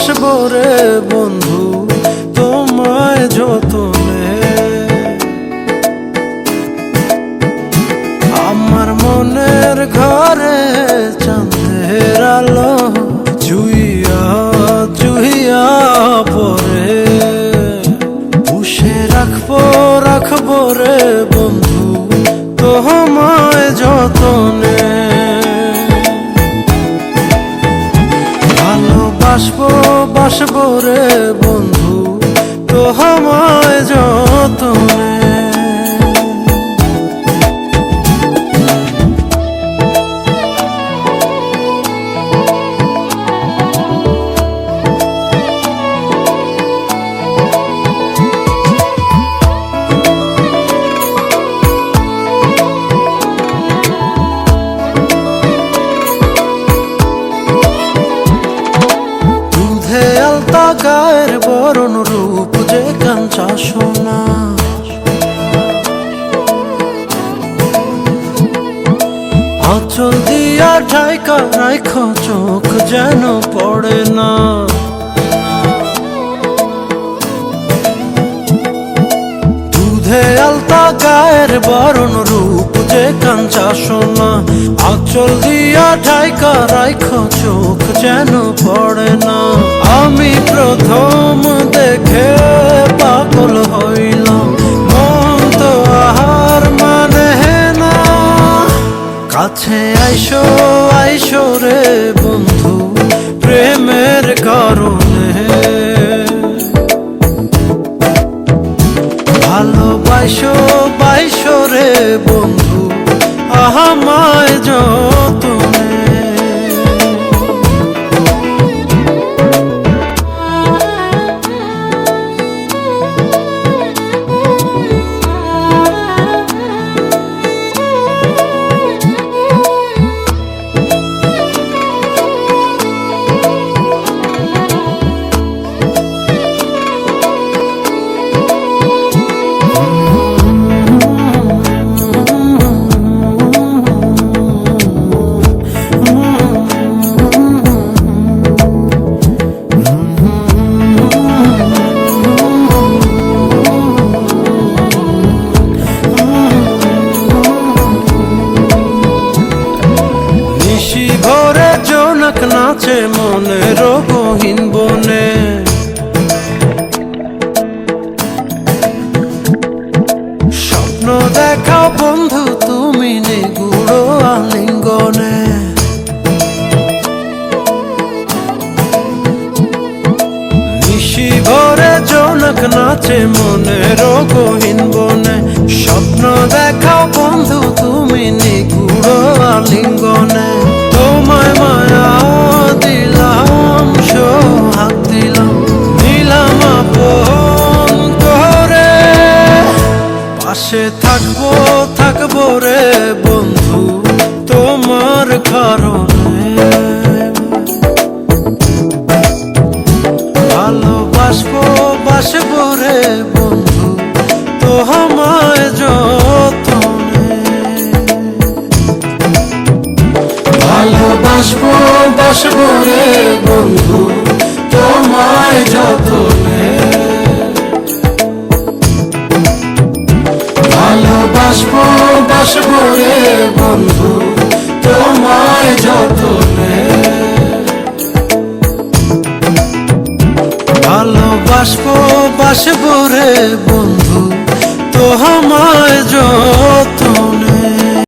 বাসবো রে বন্ধু তোমায় যতনে। আমার মনের ঘরে চাঁদের আলো চুইয়া চুইয়া পরে, পুষে রাখবো রে বন্ধু তোমায় যতনে। বাসবো রে বন্ধু তোমায় যতনে। গায়ের বরণ রূপ যে কাঞ্চা সোনা, আঁচল দিয়া ঢাকা রাখ চোখ যেন পড়ে না। দুধে আলতা গায়ের বরণ রূপ যে কাঞ্চা সোনা, আঁচল দিয়া ঢাকা রাখ চোখ যেন পড়ে না। আমি প্রথম দেখে পাগল হইলাম, মন তো আহার মানে না। কাছে আইসো রে বন্ধু প্রেমের কারণে, ভালোবাসো রে বন্ধু আমায় যতনে। ভোরে জোনাক নাচে মনের গহীন বনে, স্বপ্ন দেখাও বন্ধু তুমি নিগুড় আলিঙ্গনে। নিশি ভোরে জোনাক নাচে মনের গহীন বনে, স্বপ্ন দেখাও বন্ধু তুমি নিগুড় আলিঙ্গনে। তোমায় মায়া দিলাম সোহাগ দিলাম, নিলাম আপন করে। পাশে থাকবো রে বন্ধু তোমার কারণে। ভালোবাসবো রে বন্ধু তোমায় যতনে। ভালোবাসবো রে বন্ধু তোমায় যতনে। ভালোবাসবো রে বন্ধু তোমায় যতনে। ভালোবাসবো রে বন্ধু তোমায় যতনে।